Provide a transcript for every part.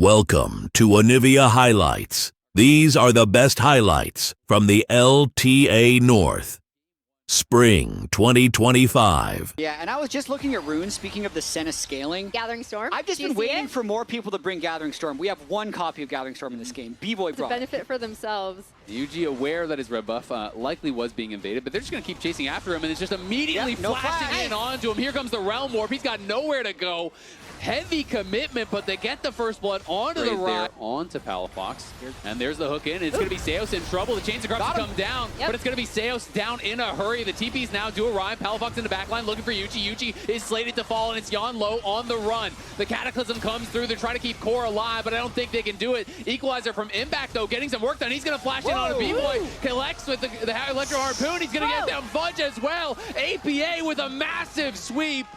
Welcome to Onivia Highlights. These are the best highlights from the LTA North. Spring 2025. Yeah, and I was just looking at runes, speaking of the Senna scaling. Gathering Storm. I've just been waiting for more people to bring Gathering Storm. We have one copy of Gathering Storm in this game. B-Boy brought it. Benefit for themselves. UG aware that his red buff likely was being invaded, but they're just going to keep chasing after him, and it's just immediately flashing in onto him. Here comes the Realm Warp. He's got nowhere to go. Heavy commitment, but they get the first blood onto the right. Onto Palafox. And there's the hook in. It's going to be Seos in trouble. The Chains of Corruption come down, but it's going to be Seos down in a hurry. The TPs now do arrive. Palafox in the backline looking for Yuji. Yuji is slated to fall, and it's Yon Low on the run. The Cataclysm comes through. They're trying to keep Core alive, but I don't think they can do it. Equalizer from Impact, though, getting some work done. He's going to flash in on a B-Boy. Collects with the Electro Harpoon. He's going to get down Fudge as well. APA with a massive sweep.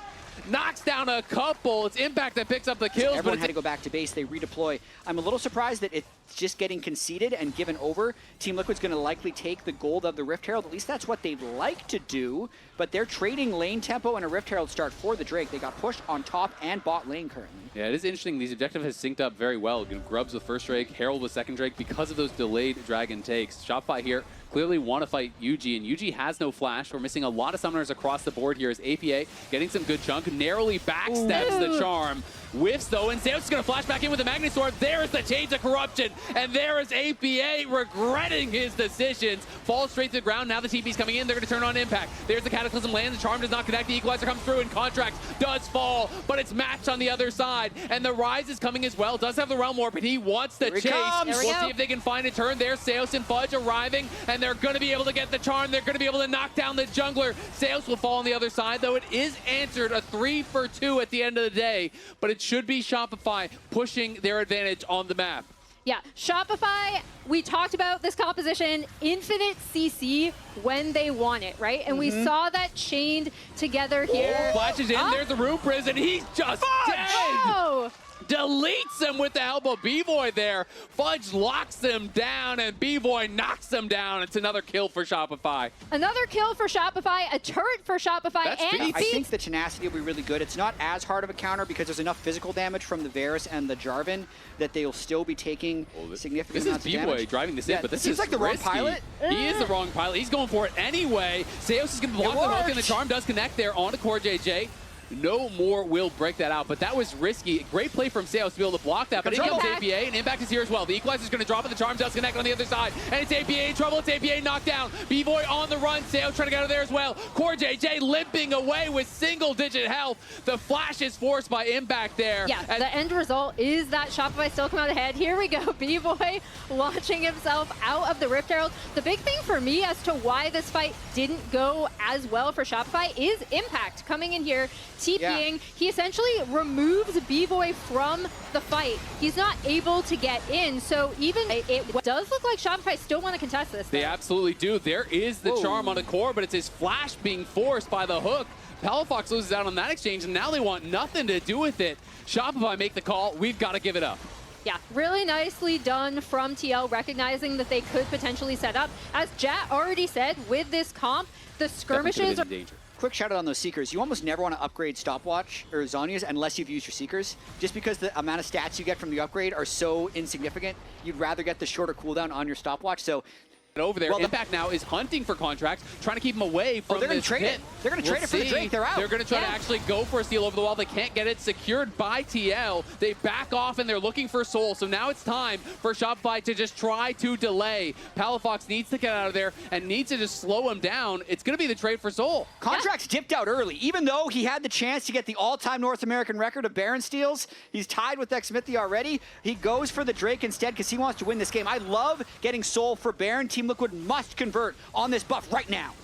Knocks down a couple. It's Impact that picks up the kills. Everyone had to go back to base. They redeploy. I'm a little surprised that it's just getting conceded and given over. Team Liquid's going to likely take the gold of the Rift Herald. At least that's what they'd like to do. But they're trading lane tempo and a Rift Herald start for the Drake. They got pushed on top and bot lane currently. Yeah, it is interesting. These objectives has synced up very well. Grubs with first Drake, Herald with second Drake because of those delayed Dragon takes. Shopify here clearly want to fight UG, and UG has no flash. We're missing a lot of summoners across the board here as APA getting some good chunk, narrowly backsteps the charm. Whiffs though, and Seos is going to flash back in with the Magnet Sword. There's the Chains of Corruption, and there is APA regretting his decisions. Falls straight to the ground. Now the TP's coming in. They're going to turn on Impact. There's the Cataclysm lands. The Charm does not connect. The Equalizer comes through, and Contracts does fall, but it's matched on the other side. And the Rise is coming as well. Does have the Realm Warp, but he wants to chase. We'll see if they can find a turn. There's Seos and Fudge arriving, and they're going to be able to get the Charm. They're going to be able to knock down the Jungler. Seos will fall on the other side, though it is answered a 3-for-2 at the end of the day, but it should be Shopify pushing their advantage on the map. Yeah, Shopify, we talked about this composition, infinite CC when they want it, right? And we saw that chained together here. Flashes in, there's the Root Prison, he's just dead! Oh. Deletes him with the help of B-Boy there. Fudge locks him down, and B-Boy knocks him down. It's another kill for Shopify. Another kill for Shopify, a turret for Shopify, and I think the tenacity will be really good. It's not as hard of a counter because there's enough physical damage from the Varus and the Jarvan that they'll still be taking significant amounts of damage. This is B-Boy driving this in, but this seems is like the wrong pilot. He is the wrong pilot. He's going for it anyway. Seos is going to block the hook, and the Charm does connect there onto Core JJ. No more will break that out, but that was risky. Great play from Seos to be able to block that, but in comes APA, and Impact is here as well. The Equalizer is going to drop it, the Charm does connect on the other side, and it's APA in trouble. It's APA knocked down. B-Boy on the run, Seos trying to get out of there as well. Core JJ limping away with single-digit health. The flash is forced by Impact there. Yeah, the end result is that Shopify still come out ahead. Here we go, B-Boy launching himself out of the Rift Herald. The big thing for me as to why this fight didn't go as well for Shopify is Impact coming in here, TPing. Yeah. He essentially removes B-Boy from the fight. He's not able to get in, so even it does look like Shopify still want to contest this. They absolutely do. There is the Charm on the Core, but it's his flash being forced by the hook. Palafox loses out on that exchange, and now they want nothing to do with it. Shopify make the call. We've got to give it up. Yeah, really nicely done from TL, recognizing that they could potentially set up. As Jat already said, with this comp, the skirmishes are... Quick shout out on those Seekers. You almost never want to upgrade Stopwatch or Zhonya's unless you've used your Seekers. Just because the amount of stats you get from the upgrade are so insignificant, you'd rather get the shorter cooldown on your Stopwatch. So over there, Impact now is hunting for Contracts, trying to keep him away from they're going to trade it. They're going to trade it for the Drake. They're out. They're going to try to actually go for a steal over the wall. They can't get it secured by TL. They back off, and they're looking for Soul. So now it's time for Shopify to just try to delay. Palafox needs to get out of there and needs to just slow him down. It's going to be the trade for Soul. Contracts dipped out early. Even though he had the chance to get the all-time North American record of Baron steals, he's tied with Xmithy already. He goes for the Drake instead because he wants to win this game. I love getting Soul for Baron. Team Liquid must convert on this buff right now.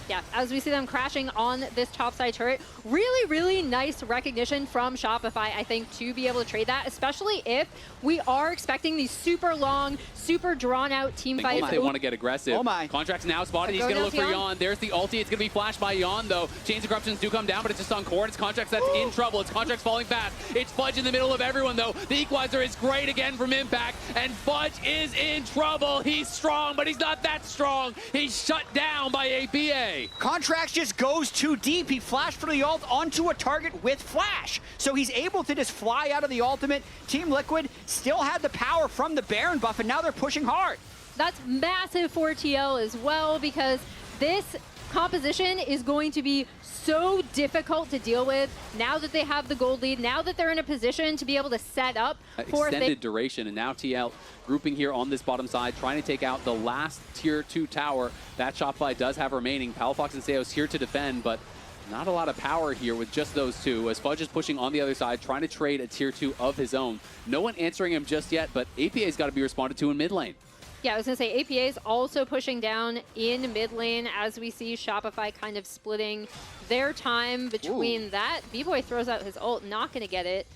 Yeah, as we see them crashing on this topside turret, really, really nice recognition from Shopify, I think, to be able to trade that, especially if we are expecting these super long, super drawn-out team fights. If they want to get aggressive. Oh my. Contract's now spotted. He's going to look for Yon. There's the ulti. It's going to be flashed by Yon, though. Chains of Corruptions do come down, but it's just on Core. It's Contracts that's in trouble. It's Contracts falling fast. It's Fudge in the middle of everyone, though. The Equalizer is great again from Impact, and Fudge is in trouble. He's strong, but he's not that strong. He's shut down by APA. APA. Contracts just goes too deep. He flashed for the ult onto a target with flash. So he's able to just fly out of the ultimate. Team Liquid still had the power from the Baron buff, and now they're pushing hard. That's massive for TL as well, because this composition is going to be so difficult to deal with now that they have the gold lead, now that they're in a position to be able to set up for extended duration, and now TL grouping here on this bottom side, trying to take out the last tier 2 tower that Shopify does have remaining. Palafox and Seos here to defend, but not a lot of power here with just those two, as Fudge is pushing on the other side, trying to trade a tier 2 of his own. No one answering him just yet, but APA's got to be responded to in mid lane. Yeah, I was going to say, APA is also pushing down in mid lane as we see Shopify kind of splitting their time between that. B-Boy throws out his ult, not going to get it,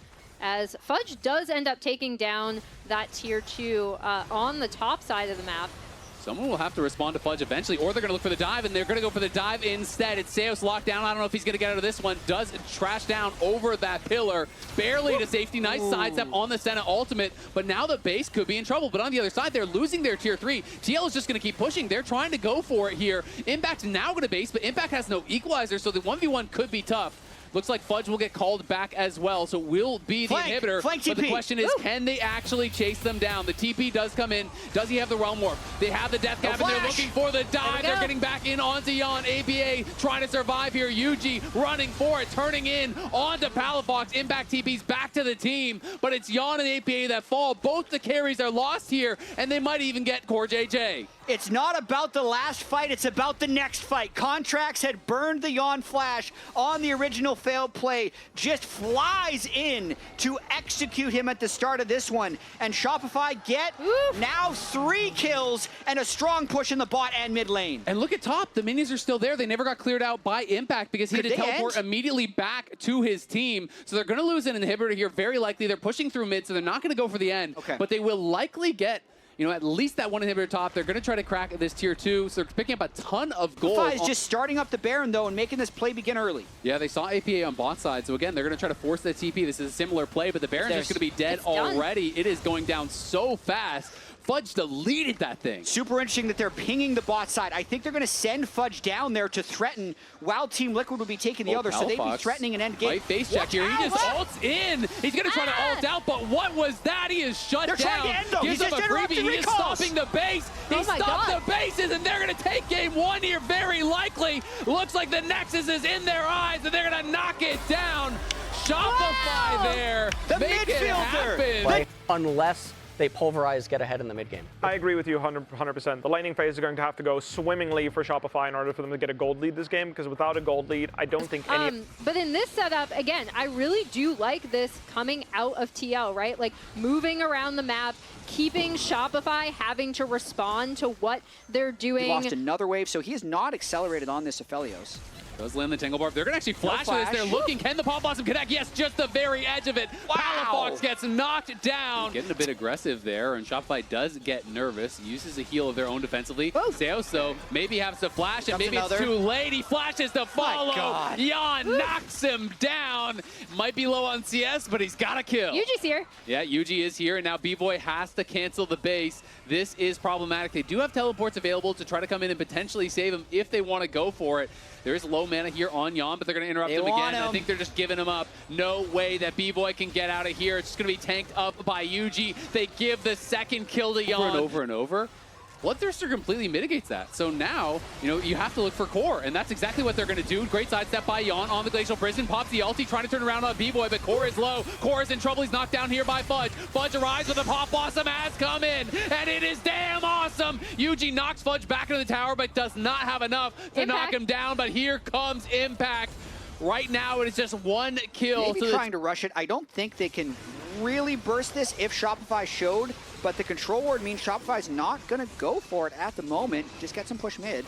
as Fudge does end up taking down that tier 2 on the top side of the map. Someone will have to respond to Fudge eventually, or they're going to look for the dive, and they're going to go for the dive instead. It's Seos locked down. I don't know if he's going to get out of this one. Does trash down over that pillar. Barely to safety. Nice sidestep on the Senna ultimate, but now the base could be in trouble. But on the other side, they're losing their tier 3. TL is just going to keep pushing. They're trying to go for it here. Impact's now going to base, but Impact has no equalizer, so the 1v1 could be tough. Looks like Fudge will get called back as well, so will be the inhibitor. Flank but TP. the question is, can they actually chase them down? The TP does come in. Does he have the Realm Warp? They have the Death Cap, and they're looking for the dive. They're getting back in onto Yon. APA trying to survive here. Yuji running for it, turning in onto Palafox. Impact TP's back to the team, but it's Yon and APA that fall. Both the carries are lost here, and they might even get Core JJ. It's not about the last fight, it's about the next fight. Contracts had burned the Yon flash on the original failed play, just flies in to execute him at the start of this one. And Shopify get now 3 kills and a strong push in the bot and mid lane. And look at top, the minions are still there. They never got cleared out by Impact because he had to teleport immediately back to his team. So they're gonna lose an inhibitor here, very likely. They're pushing through mid, so they're not gonna go for the end. But they will likely get, you know, at least that one inhibitor top. They're going to try to crack this tier 2, so they're picking up a ton of gold. Shopify is just starting up the Baron, though, and making this play begin early. Yeah, they saw APA on bot side, so again, they're going to try to force the TP. This is a similar play, but the Baron's just going to be dead already. It is going down so fast. Fudge deleted that thing. Super interesting that they're pinging the bot side. I think they're going to send Fudge down there to threaten, while Team Liquid will be taking the other, so they'd be threatening an end game. Right face check here. He just ults in. He's going to try to ult out, but what was that? He is shut down. They're trying to end him. Gives him a freebie. He is stopping the base. He stopped the bases, and they're going to take game 1 here very likely. Looks like the Nexus is in their eyes, and they're going to knock it down. Shopify there. The Make it happen. Play unless they pulverize, get ahead in the mid game. I agree with you 100%. The lightning phase is going to have to go swimmingly for Shopify in order for them to get a gold lead this game, because without a gold lead, I don't think any... But in this setup, again, I really do like this coming out of TL, right? Like, moving around the map, keeping Shopify having to respond to what they're doing. He lost another wave, so he is not accelerated on this Aphelios. Does land the Tangle Barb. They're going to actually flash this. They're looking. Can the Palm Blossom connect? Yes, just the very edge of it. Palafox gets knocked down. Getting a bit aggressive there, and Shopify does get nervous. Uses a heal of their own defensively. Seos, though, maybe has to flash, and maybe it's too late. He flashes to follow. Yan knocks him down. Might be low on CS, but he's got a kill. Yuji's here. Yeah, Yuji is here, and now B-Boy has to cancel the base. This is problematic. They do have teleports available to try to come in and potentially save him if they want to go for it. There is low mana here on Yon, but they're going to interrupt him again. I think they're just giving him up. No way that B-Boy can get out of here. It's just going to be tanked up by Yuji. They give the second kill to Yon. Over and over. Bloodthirster completely mitigates that. So now, you know, you have to look for Core, and that's exactly what they're going to do. Great sidestep by Yon on the Glacial Prison. Pops the ulti, trying to turn around on B-Boy, but Core is low. Core is in trouble. He's knocked down here by Fudge. Fudge arrives with a Pop Blossom has come in, and it is damn awesome. Yuji knocks Fudge back into the tower, but does not have enough to knock him down. But here comes Impact. Right now, it is just one kill. Maybe trying to rush it. I don't think they can really burst this if Shopify showed, but the control ward means Shopify's not going to go for it at the moment. Just get some push mid.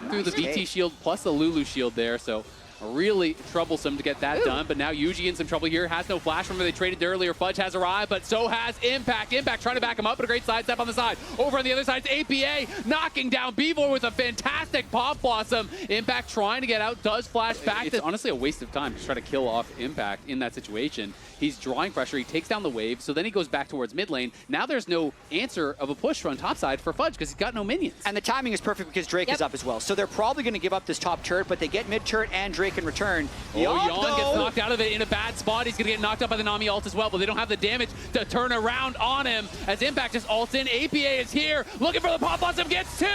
Through the BT shield plus the Lulu shield there, so Really troublesome to get that done, but now Yuji in some trouble here. Has no flash. Remember, they traded earlier. Fudge has arrived, but so has Impact. Impact trying to back him up, but a great sidestep on the side. Over on the other side, it's APA knocking down B-Boy with a fantastic Pop Blossom. Impact trying to get out, does flash back. It's honestly a waste of time to try to kill off Impact in that situation. He's drawing pressure. He takes down the wave, so then he goes back towards mid lane. Now there's no answer of a push from top side for Fudge because he's got no minions. And the timing is perfect because Drake is up as well. So they're probably going to give up this top turret, but they get mid turret and Drake in return. Yon gets knocked out of it in a bad spot. He's going to get knocked up by the Nami ult as well, but they don't have the damage to turn around on him as Impact just ults in. APA is here, looking for the Pop Blossom, gets 2,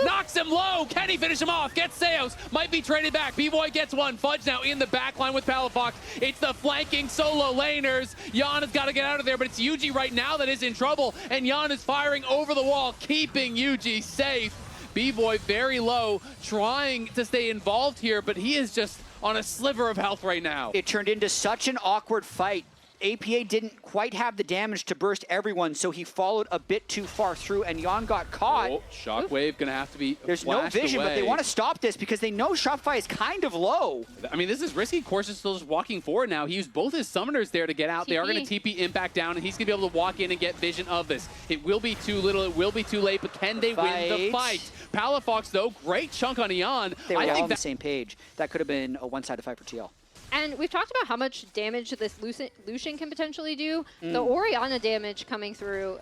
knocks him low. Can he finish him off? Gets Seos, might be traded back. B-Boy gets 1. Fudge now in the back line with Palafox. It's the flanking solo laners. Yon has got to get out of there, but it's Yuji right now that is in trouble, and Yon is firing over the wall, keeping Yuji safe. B-Boy very low, trying to stay involved here, but he is just on a sliver of health right now. It turned into such an awkward fight. APA didn't quite have the damage to burst everyone, so he followed a bit too far through, and Yon got caught. Oh, Shockwave gonna have to be There's no vision, away. but they want to stop this because they know Shopify is kind of low. I mean, this is risky. Course is still just walking forward now. He used both his summoners there to get out. They are going to TP Impact down, and he's going to be able to walk in and get vision of this. It will be too little. It will be too late, but can they win the fight? Palafox, though, great chunk on Yon. They were all on the same page. That could have been a one-sided fight for TL. And we've talked about how much damage this Lucian can potentially do. The Orianna damage coming through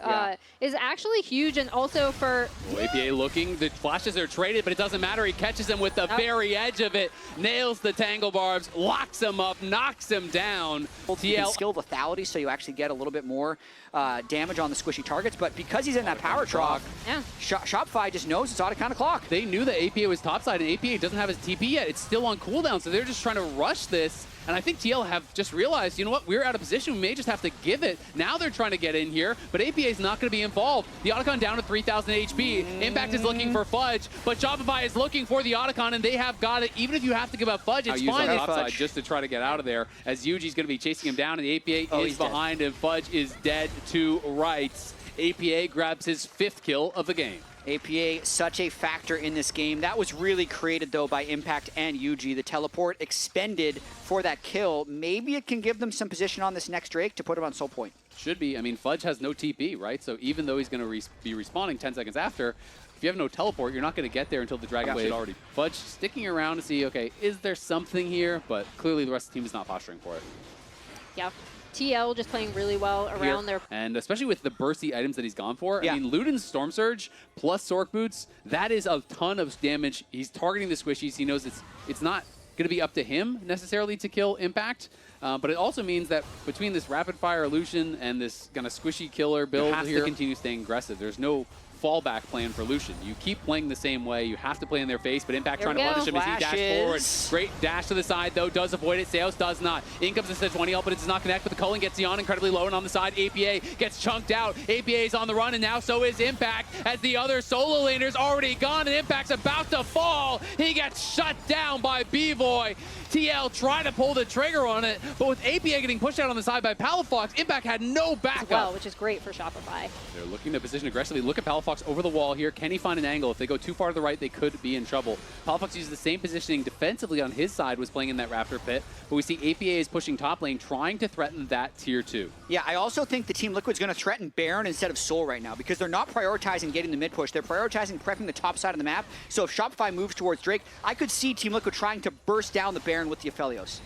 is actually huge, and also for... APA looking, the flashes are traded, but it doesn't matter. He catches him with the very edge of it, nails the tangle barbs, locks him up, knocks him down. You can skill lethality, so you actually get a little bit more damage on the squishy targets, but because he's in that power trough, Shopify just knows it's out of kind of clock. They knew that APA was topside, and APA doesn't have his TP yet. It's still on cooldown, so they're just trying to rush this. And I think TL have just realized, you know what, we're out of position. We may just have to give it. Now they're trying to get in here, but APA is not going to be involved. The Otacon down to 3,000 HP. Impact is looking for Fudge, but Shopify is looking for the Otacon, and they have got it. Even if you have to give up Fudge, it's fine. Use topside just to try to get out of there, as Yuji's going to be chasing him down, and the APA is behind him. Fudge is dead to rights. APA grabs his 5th kill of the game. APA, such a factor in this game. That was really created, though, by Impact and Yuji. The teleport expended for that kill. Maybe it can give them some position on this next Drake to put him on soul point. Should be. I mean, Fudge has no TP, right? So even though he's going to be respawning 10 seconds after, if you have no teleport, you're not going to get there until the Dragon Wave. Already. Fudge sticking around to see, okay, is there something here? But clearly the rest of the team is not posturing for it. Yeah. TL just playing really well around there. And especially with the bursty items that he's gone for. I mean, Luden's Storm Surge plus Sork Boots, that is a ton of damage. He's targeting the squishies. He knows it's not going to be up to him necessarily to kill Impact. But it also means that between this rapid fire Lucian and this kind of squishy killer build, you have to continue staying aggressive. There's no fallback plan for Lucian. You keep playing the same way. You have to play in their face, but Impact trying to punish him as he dashed forward. Great dash to the side, though. Does avoid it. Seos does not. In comes the 20 ult, but it does not connect, but the culling gets Yon incredibly low, and on the side, APA gets chunked out. APA is on the run, and now so is Impact, as the other solo laner's already gone, and Impact's about to fall. He gets shut down by B-Boy. TL trying to pull the trigger on it, but with APA getting pushed out on the side by Palafox, Impact had no backup. Well, which is great for Shopify. They're looking to position aggressively. Look at Palafox over the wall here. Can he find an angle? If they go too far to the right, they could be in trouble. Palafox uses the same positioning defensively on his side, was playing in that Raptor pit, but we see APA is pushing top lane, trying to threaten that tier 2. Yeah, I also think the Team Liquid's going to threaten Baron instead of Soul right now, because they're not prioritizing getting the mid push. They're prioritizing prepping the top side of the map. So if Shopify moves towards Drake, I could see Team Liquid trying to burst down the Baron with the Aphelios.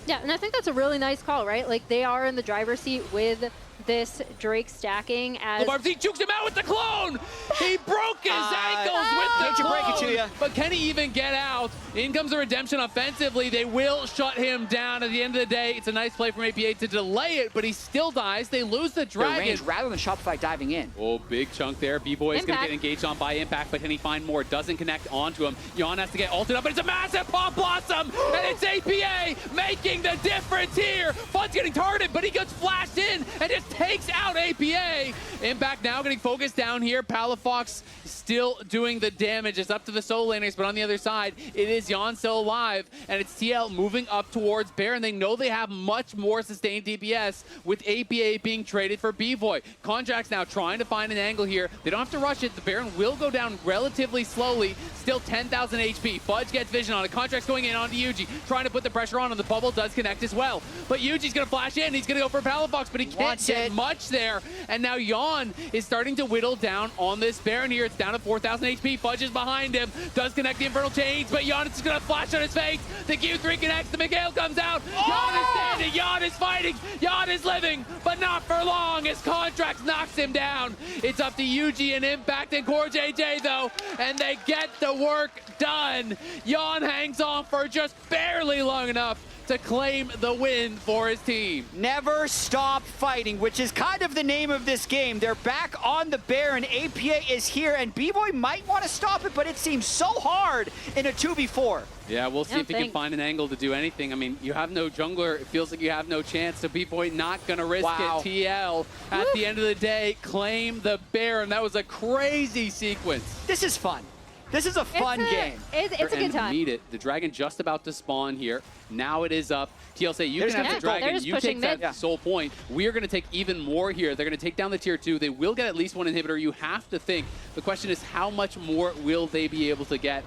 Yeah, and I think that's a really nice call, right? Like, they are in the driver's seat with this Drake stacking as... He jukes him out with the clone! He broke his ankles with the clone! Break it to you. But can he even get out? In comes the redemption offensively. They will shut him down. At the end of the day, it's a nice play from APA to delay it, but he still dies. They lose the dragon. Range rather than Shopify diving in. Oh, big chunk there. B-Boy is going to get engaged on by Impact, but can he find more? Doesn't connect onto him. Yon has to get ulted up, but it's a massive Pop Blossom, and it's APA making the difference here. Fudge getting targeted, but he gets flashed in and just takes out APA. Impact now getting focused down here. Palafox still doing the damage. It's up to the solo laners, but on the other side, it is Jan still alive, and it's TL moving up towards Baron. They know they have much more sustained DPS with APA being traded for B-Boy. Contracts now trying to find an angle here. They don't have to rush it. The Baron will go down relatively slowly. Still 10,000 HP. Fudge gets vision on it. Contracts going in onto Yuji, trying to put the pressure on, and the bubble does connect as well. But Yuji's going to flash in. He's going to go for Palafox, but he can't get much there. And now Jan is starting to whittle down on this Baron here. It's down to 4,000 HP. Fudge is behind him. Does connect the Infernal Chains, but Jan is going to flash on his face. The Q3 connects. The Mikhail comes out. Jan is standing. Jan is fighting. Jan is living, but not for long as Contracts knocks him down. It's up to Yuji and Impact and Core JJ, though, and they get the work done. Jan hangs on for just barely long enough to claim the win for his team. Never stop fighting, which is kind of the name of this game. They're back on the Baron. APA is here, and B-Boy might want to stop it, but it seems so hard in a 2v4. Yeah, we'll see if he can find an angle to do anything. I mean, you have no jungler. It feels like you have no chance. So B-Boy not going to risk it. TL, at the end of the day, claim the Baron. That was a crazy sequence. This is fun. This is a fun game. It's a good time. Meet it. The dragon just about to spawn here. Now it is up. TLC, you can have the dragon. You take that soul point. We are going to take even more here. They're going to take down the tier 2. They will get at least one inhibitor. You have to think. The question is, how much more will they be able to get?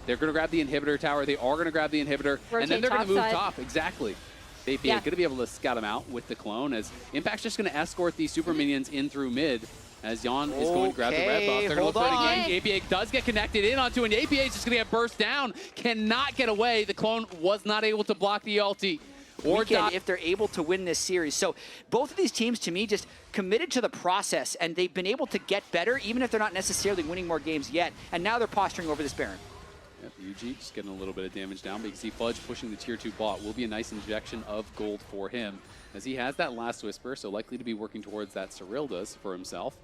They're going to grab the inhibitor tower. They are going to grab the inhibitor. Rotate and then they're going to move side. top. Exactly. APA going to be able to scout them out with the clone, as Impact's just going to escort these super minions in through mid. As Jan is going to grab the red buff. They're going to look for it again. APA does get connected in onto, and APA is just going to get burst down. Cannot get away. The clone was not able to block the ulti. Or if they're able to win this series. So both of these teams, to me, just committed to the process, and they've been able to get better, even if they're not necessarily winning more games yet. And now they're posturing over this Baron. Yep, Yuji just getting a little bit of damage down, but you can see Fudge pushing the tier 2 bot. Will be a nice injection of gold for him, as he has that last Whisper, so likely to be working towards that Cyril does for himself.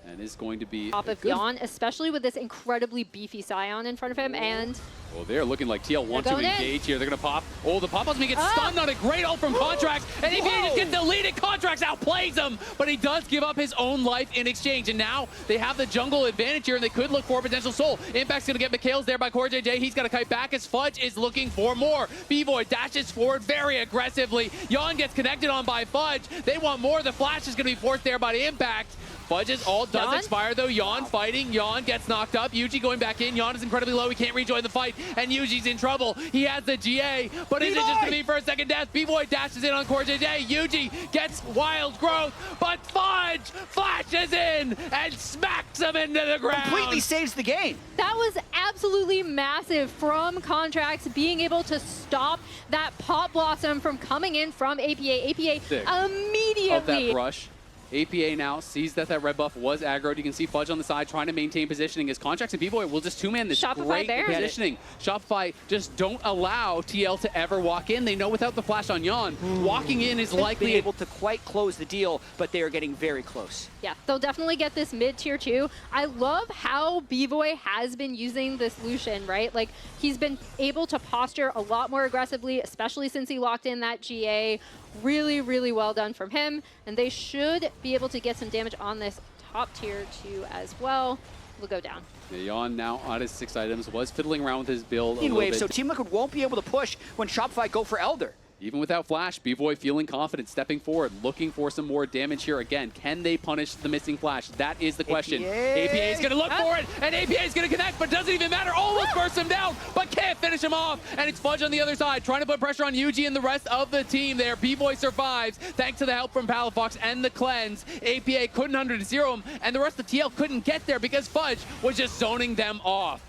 And is going to be top of Jan, especially with this incredibly beefy Scion in front of him. And well, they're looking like TL want to engage here. They're going to pop. Oh, the pop-up's going to get stunned on a great ult from Contracts. And APA just gets deleted. Contracts outplays him, but he does give up his own life in exchange. And now they have the jungle advantage here, and they could look for a potential soul. Impact's going to get Mikhail's there by Core JJ. He's got to kite back as Fudge is looking for more. B-Boy dashes forward very aggressively. Jan gets connected on by Fudge. They want more. The flash is going to be forced there by the Impact. Fudge's ult does expire, though. Jan fighting. Jan gets knocked up. Yuji going back in. Jan is incredibly low. He can't rejoin the fight, and Yuji's in trouble. He has the GA, but is it just going to be for a second death? B-Boy dashes in on Core JJ. Yuji gets wild growth, but Fudge flashes in and smacks him into the ground. Completely saves the game. That was absolutely massive from Contracts, being able to stop that Pop Blossom from coming in from APA. APA immediately. Of that rush. APA now sees that red buff was aggroed. You can see Fudge on the side trying to maintain positioning. As Contracts and B-Boy will just two-man this great positioning. Shopify just don't allow TL to ever walk in. They know without the flash on Jan, walking in is likely able to quite close the deal, but they are getting very close. Yeah, they'll definitely get this mid tier 2. I love how B-Boy has been using this Lucian, right? Like, he's been able to posture a lot more aggressively, especially since he locked in that GA. Really, really well done from him. And they should be able to get some damage on this top tier 2 as well. We'll go down. Jan now on his 6 items, was fiddling around with his build a little wave, bit. so Team Liquid won't be able to push when Shopify go for Elder. Even without flash, B-Boy feeling confident, stepping forward, looking for some more damage here again. Can they punish the missing flash? That is the question. APA is going to look for it, and APA is going to connect, but doesn't even matter. Almost bursts him down, but can't finish him off. And it's Fudge on the other side, trying to put pressure on Yuji and the rest of the team there. B-Boy survives, thanks to the help from Palafox and the cleanse. APA couldn't 100-0 him, and the rest of TL couldn't get there because Fudge was just zoning them off.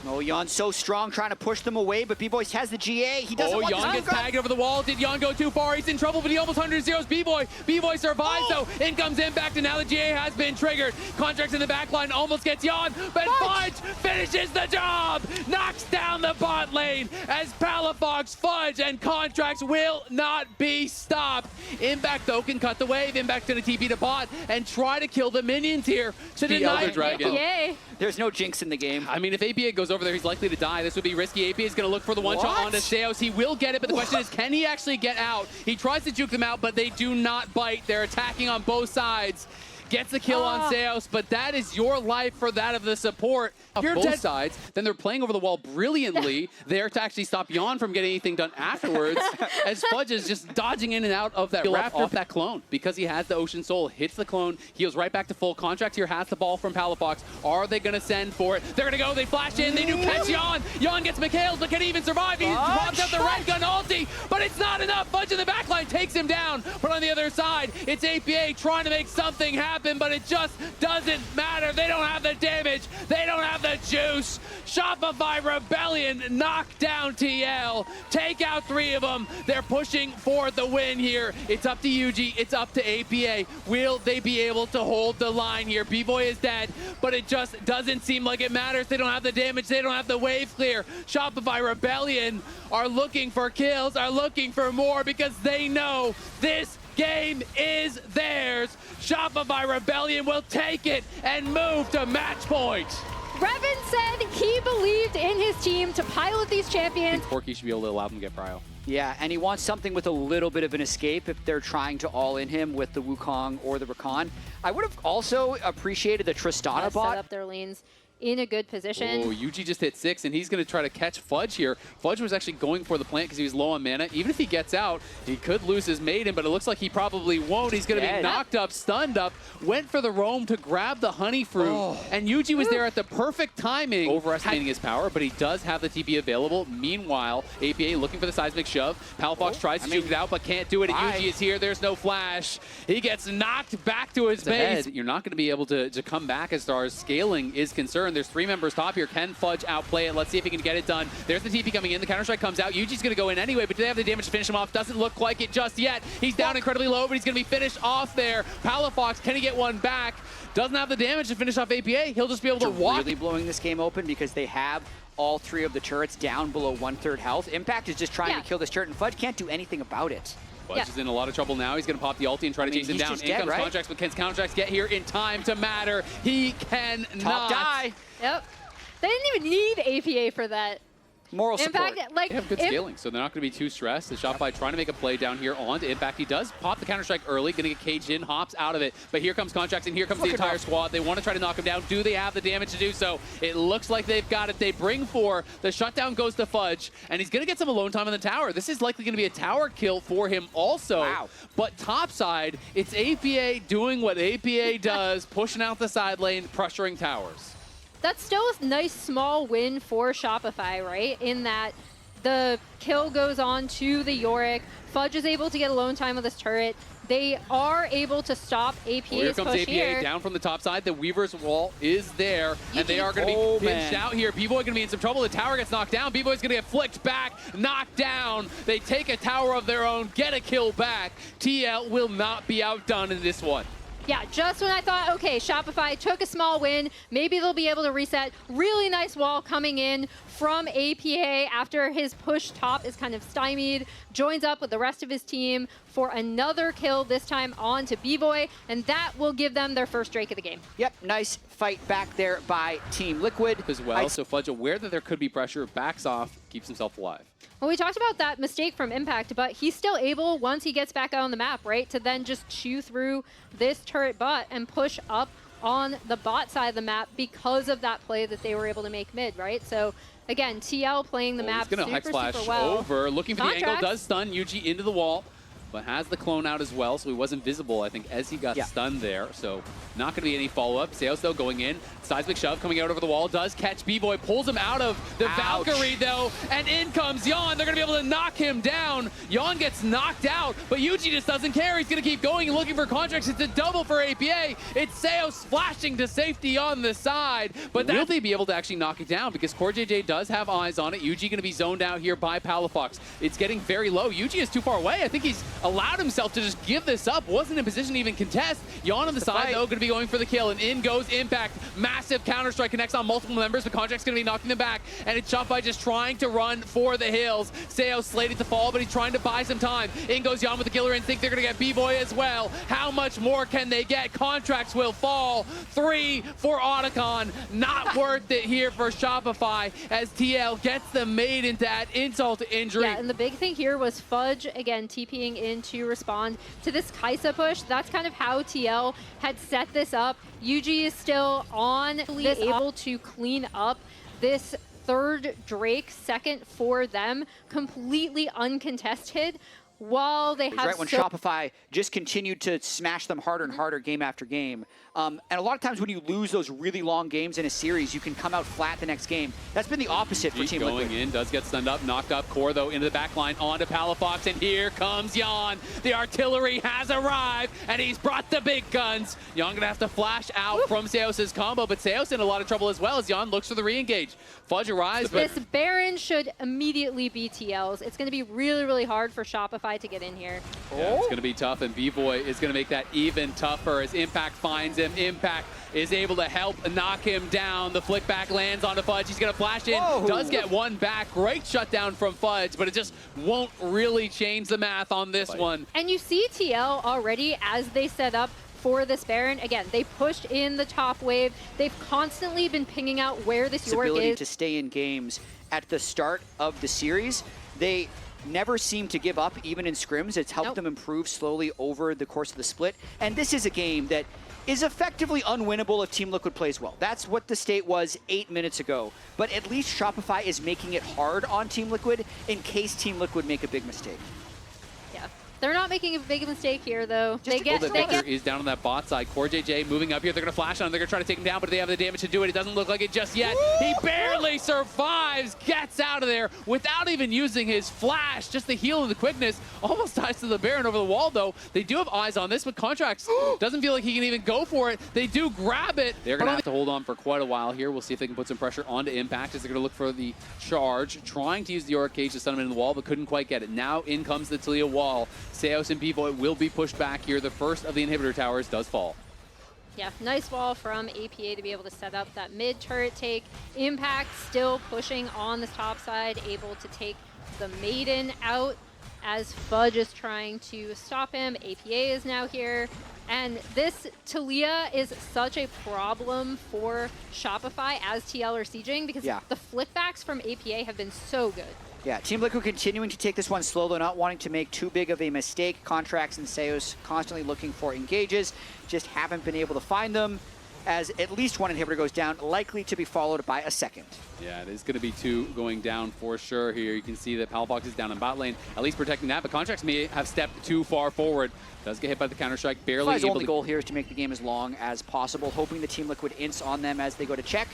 Oh, Jan's so strong, trying to push them away, but B-Boy has the GA. He doesn't want Jan gets tagged over the wall. Did Jan go too far? He's in trouble, but he almost 100-0s B-Boy. B-Boy survives, though. In comes Impact, and now the GA has been triggered. Contracts in the backline almost gets Jan, but Fudge finishes the job. Knocks down the bot lane as Palafox, Fudge, and Contracts will not be stopped. Impact, though, can cut the wave. Impact's going to TP to bot and try to kill the minions here to deny the dragon. Yay. There's no jinx in the game. I mean, if APA goes goes over there. He's likely to die. This would be risky. APA is going to look for the one-shot onto Seos. He will get it, but the question is, can he actually get out? He tries to juke them out, but they do not bite. They're attacking on both sides. Gets the kill on Seos, but that is your life for that of the support. If you're both sides, then they're playing over the wall brilliantly there to actually stop Yon from getting anything done afterwards, as Fudge is just dodging in and out of that raptor off that clone. Because he has the Ocean Soul, hits the clone, heals right back to full. Contract here has the ball from Palafox. Are they going to send for it? They're going to go, they flash in, they do catch Yon. Yon gets McHale's, but can he even survive? He drops out the red gun ulti, but it's not enough. Fudge in the backline takes him down, but on the other side, it's APA trying to make something happen, but it just doesn't matter. They don't have the damage. They don't have the juice. Shopify Rebellion knock down TL. Take out 3 of them. They're pushing for the win here. It's up to Yuji. It's up to APA. Will they be able to hold the line here? B-Boy is dead, but it just doesn't seem like it matters. They don't have the damage. They don't have the wave clear. Shopify Rebellion are looking for kills, are looking for more because they know this game is theirs. Shopify Rebellion will take it and move to match point. Revan said he believed in his team to pilot these champions. Porky should be able to allow them to get Prio. Yeah, and he wants something with a little bit of an escape if they're trying to all-in him with the Wukong or the Rakan. I would have also appreciated the Tristana bot. Set up their lanes in a good position. Oh, Yuji just hit 6, and he's going to try to catch Fudge here. Fudge was actually going for the plant because he was low on mana. Even if he gets out, he could lose his maiden, but it looks like he probably won't. He's going to be knocked up, stunned up, went for the roam to grab the honey fruit, and Yuji was there at the perfect timing. Overestimating his power, but he does have the TP available. Meanwhile, APA looking for the seismic shove. Palafox tries to juke it out, but can't do it. Yuji is here. There's no flash. He gets knocked back to his base. You're not going to be able to come back as far as scaling is concerned. There's 3 members top here. Can Fudge outplay it? Let's see if he can get it done. There's the TP coming in. The Counter-Strike comes out. Yuji's going to go in anyway, but do they have the damage to finish him off? Doesn't look like it just yet. He's down incredibly low, but he's going to be finished off there. Palafox, can he get one back? Doesn't have the damage to finish off APA. He'll just be able to walk. Really blowing this game open because they have all 3 of the turrets down below 1/3 health. Impact is just trying to kill this turret, and Fudge can't do anything about it. Fudge is in a lot of trouble now. He's going to pop the ulti and try to chase him down. In comes Contracts, but can Contracts get here in time to matter? He cannot. Top die. Yep. They didn't even need APA for that. Moral Impact, support. like, they have good scaling, so they're not going to be too stressed. The Shopify trying to make a play down here onto Impact. He does pop the Counter-Strike early, going to get caged in, hops out of it. But here comes Contracts, and here comes the entire squad. They want to try to knock him down. Do they have the damage to do so? It looks like they've got it. They bring 4. The shutdown goes to Fudge, and he's going to get some alone time in the tower. This is likely going to be a tower kill for him also. Wow. But topside, it's APA doing what APA does, pushing out the side lane, pressuring towers. That's still a nice small win for Shopify, right? In that the kill goes on to the Yorick. Fudge is able to get alone time with this turret. They are able to stop APA's here comes push APA here. down from the top side. The Weaver's wall is there, and they are going to be pinched out here. B-Boy going to be in some trouble. The tower gets knocked down. B-Boy's going to get flicked back, knocked down. They take a tower of their own, get a kill back. TL will not be outdone in this one. Yeah, just when I thought, okay, Shopify took a small win, maybe they'll be able to reset. Really nice wall coming in from APA after his push top is kind of stymied. Joins up with the rest of his team for another kill, this time on to B-Boy, and that will give them their first Drake of the game. Yep, nice fight back there by Team Liquid. As well, so Fudge, aware that there could be pressure, backs off, keeps himself alive. Well, we talked about that mistake from Impact, but he's still able, once he gets back out on the map, right, to then just chew through this turret bot and push up on the bot side of the map because of that play that they were able to make mid, right? So, again, TL playing the map super, Hex Flash super well. over, looking for the angle, Contracts. does stun Yuji into the wall, but has the clone out as well, so he wasn't visible, I think, as he got stunned there. So not going to be any follow-up. Seos, though, going in. Seismic shove coming out over the wall. Does catch B-Boy. Pulls him out of the Valkyrie, though. And in comes Yon. They're going to be able to knock him down. Yon gets knocked out, but Yuji just doesn't care. He's going to keep going and looking for Contracts. It's a double for APA. It's Seos splashing to safety on the side. But will they be able to actually knock it down? Because Core JJ does have eyes on it. Yuji going to be zoned out here by Palafox. It's getting very low. Yuji is too far away. I think he's allowed himself to just give this up, wasn't in position to even contest. Yon on the side, though, going to be going for the kill, and in goes Impact. Massive counter-strike connects on multiple members, but Contract's going to be knocking them back, and it's Shopify just trying to run for the hills. Seo slated to fall, but he's trying to buy some time. In goes Yon with the killer instinct. They're going to get B-Boy as well. How much more can they get? Contracts will fall. 3 for Otacon. Not worth it here for Shopify as TL gets them made into that insult to injury. Yeah, and the big thing here was Fudge, again, TPing in to respond to this Kaisa push. That's kind of how TL had set this up. UG is still on this, able to clean up this third Drake, second for them, completely uncontested, while they have right when Shopify just continued to smash them harder and harder game after game. And a lot of times when you lose those really long games in a series, you can come out flat the next game. That's been the opposite for Team Liquid. Going in, does get stunned up, knocked up. Core, though, into the back line, onto Palafox, and here comes Yon. The artillery has arrived, and he's brought the big guns. Yon gonna have to flash out from Seos' combo, but Seos in a lot of trouble as well as Yon looks for the re-engage. Fudge arrives, but... This Baron should immediately be TL's. It's gonna be really, really hard for Shopify to get in here. Yeah, it's gonna be tough, and B-Boy is gonna make that even tougher as Impact finds him. Impact is able to help knock him down. The flick back lands onto Fudge. He's going to flash in. Whoa. Does get one back. Great shutdown from Fudge, but it just won't really change the math on this one. And you see TL already as they set up for this Baron. Again, they pushed in the top wave. They've constantly been pinging out where this York ability is. To stay in games at the start of the series, they never seem to give up, even in scrims. It's helped them improve slowly over the course of the split. And this is a game that is effectively unwinnable if Team Liquid plays well. That's what the state was 8 minutes ago. But at least Shopify is making it hard on Team Liquid in case Team Liquid make a big mistake. Yeah, they're not making a big mistake here, though. He's down on that bot side. Core JJ moving up here. They're going to flash on him. They're going to try to take him down, but they have the damage to do it. It doesn't look like it just yet. He barely survives, gets out of there without even using his flash. Just the heal and the quickness. Almost ties to the Baron over the wall, though. They do have eyes on this, but Contracts doesn't feel like he can even go for it. They do grab it. They're going to have to hold on for quite a while here. We'll see if they can put some pressure onto Impact as they're going to look for the charge. Trying to use the Aura Cage to stun him in the wall, but couldn't quite get it. Now in comes the Talia wall. Seos and B-Boy will be pushed back here. The first of the inhibitor towers does fall. Yeah, nice wall from APA to be able to set up that mid turret take. Impact still pushing on the top side, able to take the Maiden out as Fudge is trying to stop him. APA is now here. And this Talia is such a problem for Shopify as TL are sieging because the flickbacks from APA have been so good. Yeah, Team Liquid continuing to take this one slow, though not wanting to make too big of a mistake. Contracts and Seos constantly looking for engages, just haven't been able to find them, as at least one inhibitor goes down, likely to be followed by a second. Yeah, it is going to be 2 going down for sure here. You can see that Palafox is down in bot lane, at least protecting that, but Contracts may have stepped too far forward. Does get hit by the counter-strike, barely His able only to... goal here is to make the game as long as possible, hoping the Team Liquid ints on them as they go to check.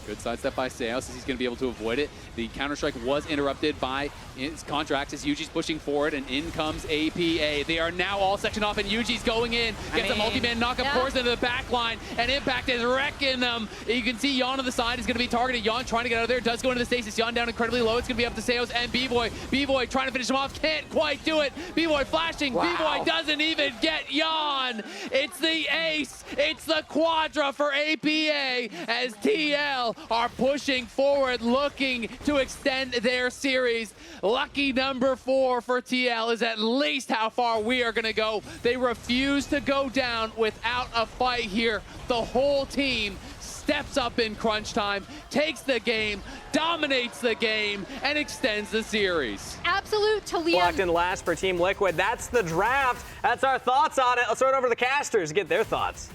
Good sidestep by Seos as he's going to be able to avoid it. The counter-strike was interrupted by his Contracts as Yuji's pushing forward, and in comes APA. They are now all sectioned off, and Yuji's going in. Gets a multi-man knock-up, pours into the back line, and Impact is wrecking them. You can see Yon on the side is going to be targeted. Yon trying to get out of there, does go into the stasis. Yon down incredibly low. It's going to be up to Seos and B-Boy. B-Boy trying to finish him off, can't quite do it. B-Boy flashing. Wow. B-Boy doesn't even get Yon. It's the ace. It's the quadra for APA as TL are pushing forward, looking to extend their series. Lucky number 4 for TL is at least how far we are going to go. They refuse to go down without a fight here. The whole team steps up in crunch time, takes the game, dominates the game, and extends the series. Absolute Talia. Locked in last for Team Liquid. That's the draft. That's our thoughts on it. Let's throw it over to the casters, get their thoughts.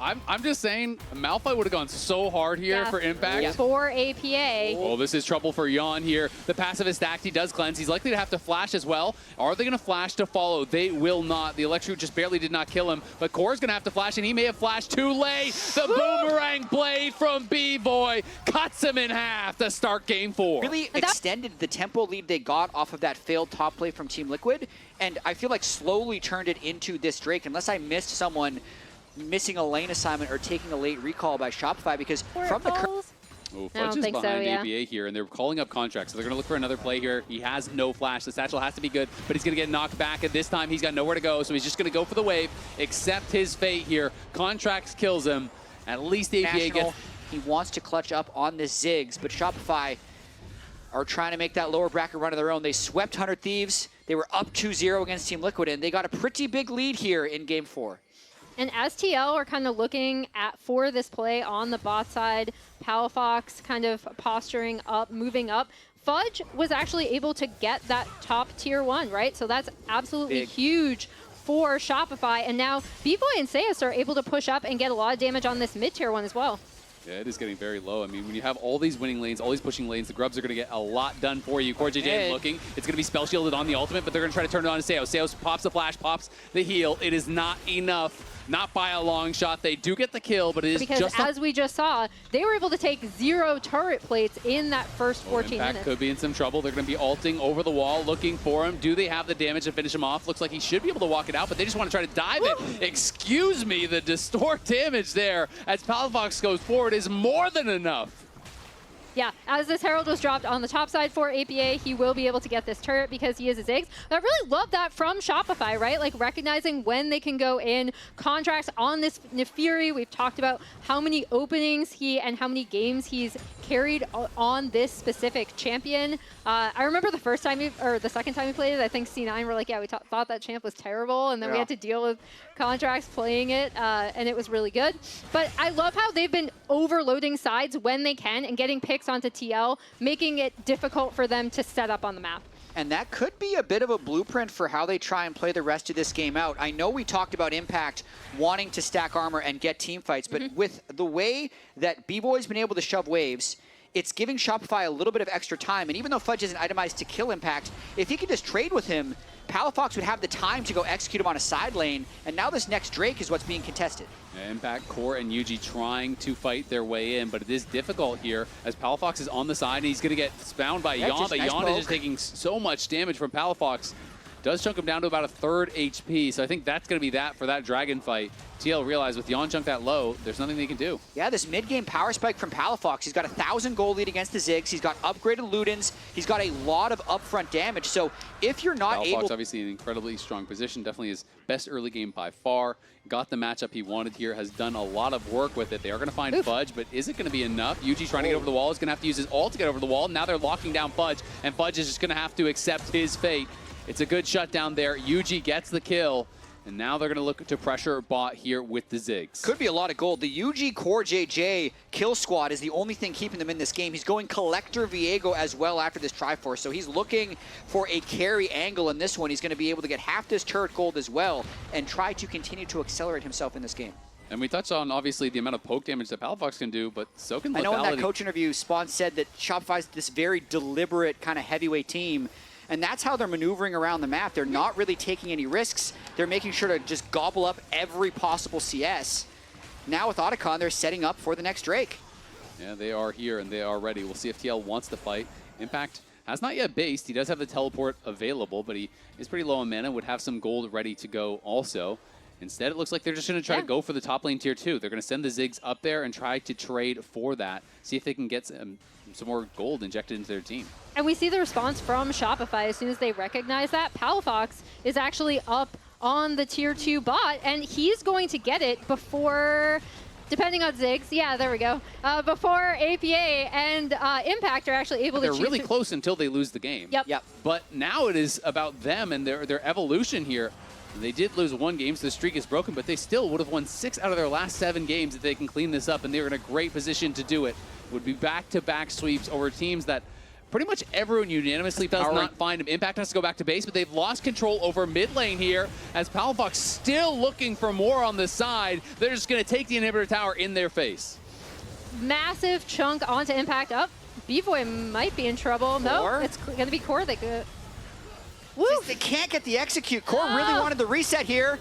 I'm just saying, Malphite would have gone so hard here for Impact. For APA. Oh, this is trouble for Yon here. The passive is stacked. He does cleanse. He's likely to have to flash as well. Are they going to flash to follow? They will not. The Electrocute just barely did not kill him, but Core's going to have to flash, and he may have flashed too late. The boomerang blade from B-Boy cuts him in half to start game 4. Really extended the tempo lead they got off of that failed top play from Team Liquid, and I feel like slowly turned it into this Drake, unless I missed someone missing a lane assignment or taking a late recall by Shopify, because from the Oh, I don't Fudge is think so, behind yeah. APA here, and they're calling up contracts, so they're going to look for another play here. He has no flash. The satchel has to be good, but he's going to get knocked back, and this time he's got nowhere to go, so he's just going to go for the wave, accept his fate here. Contracts kills him. At least APA National, gets... he wants to clutch up on the Ziggs, but Shopify are trying to make that lower bracket run of their own. They swept 100 Thieves. They were up 2-0 against Team Liquid, and they got a pretty big lead here in Game 4. And as TL are kind of looking at for this play on the bot side, Palafox kind of posturing up, moving up. Fudge was actually able to get that top tier 1, right? So that's absolutely Big. huge for Shopify. And now B-Boy and Sayus are able to push up and get a lot of damage on this mid-tier 1 as well. Yeah, it is getting very low. I mean, when you have all these winning lanes, all these pushing lanes, the Grubs are going to get a lot done for you. CoreJJ looking. It's going to be spell shielded on the ultimate, but they're going to try to turn it on to Seos. Seos pops the flash, pops the heal. It is not enough. Not by a long shot. They do get the kill, but it is because just as we just saw, they were able to take 0 turret plates in that first 14 Impact minutes. could be in some trouble. They're going to be ulting over the wall, looking for him. Do they have the damage to finish him off? Looks like he should be able to walk it out, but they just want to try to dive it. Excuse me, the distort damage there as Palafox goes forward is more than enough. Yeah, as this Herald was dropped on the top side for APA, he will be able to get this turret because he is a Ziggs. I really love that from Shopify, right? Like recognizing when they can go in. Contracts on this Nefiri, we've talked about how many openings and how many games he's carried on this specific champion. I remember the first time, the second time we played it, I think C9 were like, yeah, we thought that champ was terrible, and then we had to deal with Contracts playing it, and it was really good. But I love how they've been overloading sides when they can and getting picks onto TL, making it difficult for them to set up on the map. And that could be a bit of a blueprint for how they try and play the rest of this game out. I know we talked about Impact wanting to stack armor and get team fights, but with the way that B-Boy's been able to shove waves, it's giving Shopify a little bit of extra time. And even though Fudge isn't itemized to kill Impact, if he could just trade with him, Palafox would have the time to go execute him on a side lane. And now this next Drake is what's being contested. Yeah, Impact, Core, and Yuji trying to fight their way in, but it is difficult here as Palafox is on the side and he's going to get spawned by Yon, but Yon is just taking so much damage from Palafox. Does chunk him down to about a third HP, so I think that's going to be that for that Dragon fight. TL realized with Yon chunk that low, there's nothing they can do. Yeah, this mid-game power spike from Palafox. He's got a 1,000 gold lead against the Ziggs. He's got upgraded Ludens. He's got a lot of upfront damage. So if you're not Palafox able... obviously in an incredibly strong position. Definitely his best early game by far. Got the matchup he wanted here. Has done a lot of work with it. They are going to find Fudge, but is it going to be enough? Yuji trying to get over the wall. Is going to have to use his ult to get over the wall. Now they're locking down Fudge, and Fudge is just going to have to accept his fate. It's a good shutdown there. Yuji gets the kill, and now they're going to look to pressure bot here with the Ziggs. Could be a lot of gold. The UG Core JJ kill squad is the only thing keeping them in this game. He's going Collector Viego as well after this Triforce, so he's looking for a carry angle in this one. He's going to be able to get half this turret gold as well and try to continue to accelerate himself in this game. And we touched on, obviously, the amount of poke damage that Palafox can do, but so can Lethality. I know in that coach interview, Spawn said that Shopify's this very deliberate kind of heavyweight team, and that's how they're maneuvering around the map. They're not really taking any risks. They're making sure to just gobble up every possible CS. Now with Otacon, they're setting up for the next Drake. Yeah, they are here and they are ready. We'll see if TL wants to fight. Impact has not yet based. He does have the teleport available, but he is pretty low on mana, would have some gold ready to go also. Instead, it looks like they're just going to try to go for the top lane tier 2. They're going to send the Ziggs up there and try to trade for that. See if they can get some more gold injected into their team. And we see the response from Shopify as soon as they recognize that. Palafox is actually up on the tier 2 bot, and he's going to get it before, depending on Ziggs, yeah, there we go, before APA and Impact are actually able to choose. They're really close until they lose the game. Yep. But now it is about them and their evolution here. They did lose 1 game, so the streak is broken, but they still would have won 6 out of their last 7 games if they can clean this up, and they're in a great position to do it. Would be back-to-back sweeps over teams that pretty much everyone unanimously does not find him. Impact has to go back to base, but they've lost control over mid lane here as Palafox still looking for more on the side. They're just going to take the inhibitor tower in their face. Massive chunk onto Impact up. B-Boy might be in trouble. No, it's going to be Core that could. They can't get the execute. Core really wanted the reset here.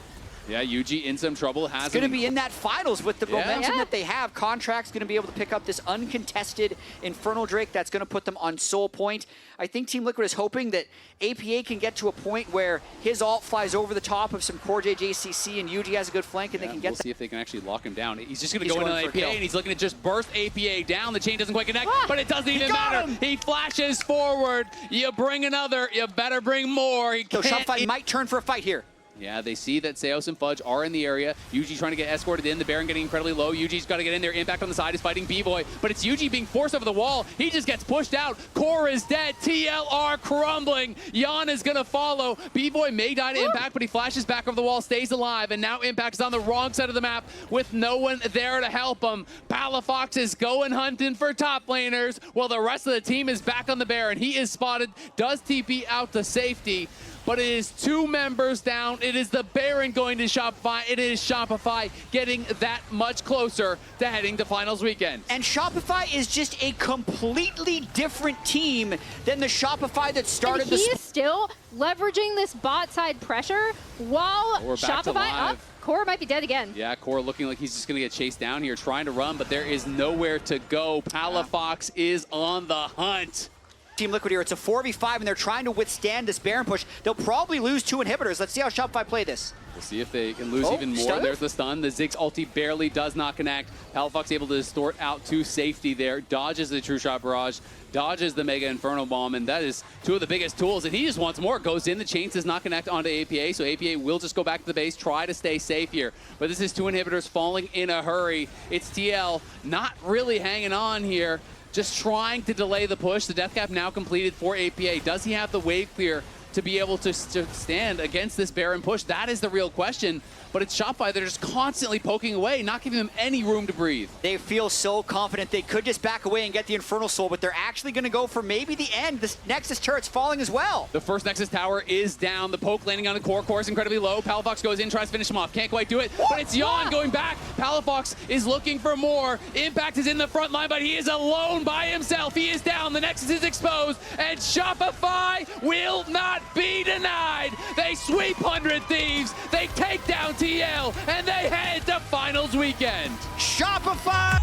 Yeah, Yuji in some trouble. It's going to be in that finals with the momentum that they have. Contract's going to be able to pick up this uncontested Infernal Drake that's going to put them on Soul Point. I think Team Liquid is hoping that APA can get to a point where his ult flies over the top of some core JJCC and Yuji has a good flank and they can get... We'll see if they can actually lock him down. He's just going to go into APA and he's looking to just burst APA down. The chain doesn't quite connect, but it doesn't even matter. He flashes forward. You bring another, you better bring more. So Shopify might turn for a fight here. Yeah, they see that Seos and Fudge are in the area. Yuji trying to get escorted in. The Baron getting incredibly low. Yuji's got to get in there. Impact on the side is fighting B-Boy, but it's Yuji being forced over the wall. He just gets pushed out. Core is dead. TLR crumbling. Yan is going to follow. B-Boy may die to Impact, but he flashes back over the wall, stays alive, and now Impact is on the wrong side of the map with no one there to help him. Palafox is going hunting for top laners while the rest of the team is back on the Baron. He is spotted, does TP out to safety. But it is 2 members down. It is the Baron going to Shopify. It is Shopify getting that much closer to heading to finals weekend. And Shopify is just a completely different team than the Shopify that started and he's still leveraging this bot side pressure while Shopify Core might be dead again. Yeah, Core looking like he's just going to get chased down here, trying to run, but there is nowhere to go. Palafox is on the hunt. Team Liquid here, it's a 4v5 and they're trying to withstand this Baron push. They'll probably lose 2 inhibitors. Let's see how Shopify play this. We'll see if they can lose even more. There's the stun. The Ziggs ulti barely does not connect. Palafox able to distort out to safety there. Dodges the True Shot Barrage. Dodges the Mega Inferno Bomb. And that is 2 of the biggest tools. And he just wants more. Goes in. The chains does not connect onto APA. So APA will just go back to the base. Try to stay safe here. But this is 2 inhibitors falling in a hurry. It's TL not really hanging on here. Just trying to delay the push. The death cap now completed for APA. Does he have the wave clear to be able to stand against this Baron push? That is the real question. But it's Shopify. They're just constantly poking away, not giving them any room to breathe. They feel so confident they could just back away and get the Infernal Soul, but they're actually going to go for maybe the end. This Nexus turret's falling as well. The first Nexus tower is down. The poke landing on the core. Core is incredibly low. Palafox goes in, tries to finish him off. Can't quite do it, but it's Yan going back. Palafox is looking for more. Impact is in the front line, but he is alone by himself. He is down. The Nexus is exposed, and Shopify will not be denied. They sweep 100 Thieves. They take down TL, and they head to finals weekend. Shopify!